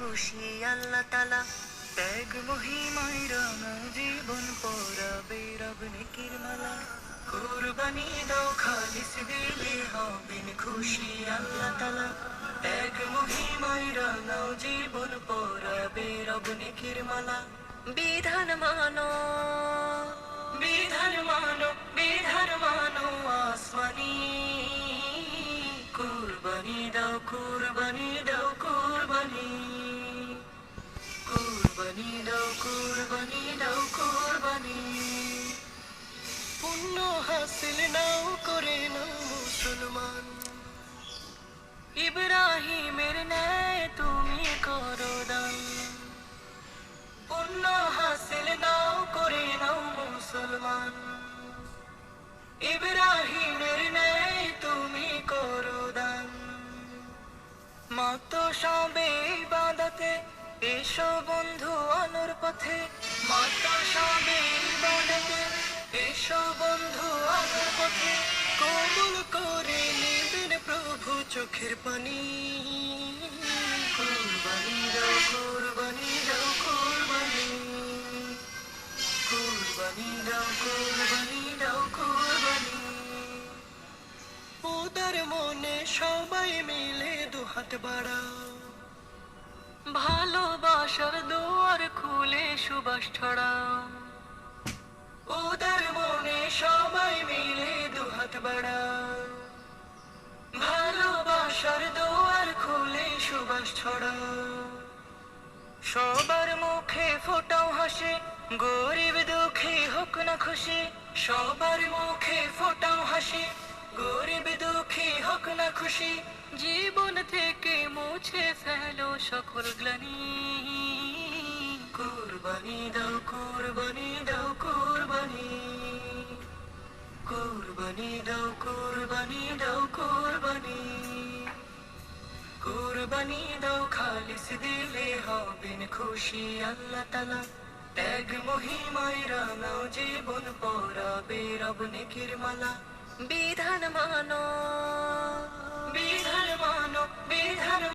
খুশি আল্লাহ তালা। ত্যাগ মহিমায় রাঙা জীবন পরাবে রব নেকির মালা। কুরবানি দাও খালিস দিলে হবেন খুশি আল্লাহ তালা। ত্যাগ মহিমায় রাঙা জীবন পরাবে রব নেকির মালা। বিধান মানো, বিধান মানো, বিধান মানো আসমানি। কুরবানি দাও, কুরবানি দাও, কুরবানি। কুরবানি দাও, কুরবানি দাও, কুরবানি। পুণ্য হাসিল নাও করে নাও মুসলমান। ইব্রাহিমের ন্যায় তুমি করো দান। পুণ্য হাসিল নাও করে নাও মুসলমান। ইব্রাহিমের ন্যায় তুমি করো দান। মত সবে ইবাদতে এসো বন্ধু আলোর পথে। মত সবে ইবাদতে এসো বন্ধু আলোর পথে। কবুল করে নেবেন প্রভু চোখের পানি। কুরবানি দাও, কুরবানি দাও, কুরবানি। কুরবানি দাও, কুরবানি দাও, কুরবানি। উদার মনে সবাই মিলে দুহাত বাড়াও। ভালোবাসার দুয়ার খুলে সুবাস ছড়াও। উদার মনে সবাই মিলে দুহাত বাড়াও। ভালোবাসার দুয়ার খুলে সুবাস ছড়াও। সবার মুখে ফোটাও হাসি, গরিব দুঃখী হোক না খুশি। সবার মুখে ফোটাও হাসি, গরিব দুঃখী হোক না খুশি। জীবন থেকে মুছে ফেলো সকল গ্লানি। কুরবানি দাও, কুরবানি দাও, কুরবানি। কুরবানি দাও, কুরবানি দাও, কুরবানি। কুরবানি দাও খালিস দিলে হবেন খুশি আল্লাহ তালা। ত্যাগ মহিমায় রাঙাও জীবন পরাবে রব নেকির মালা। বিধান মানো, বিধান মানো, বিধান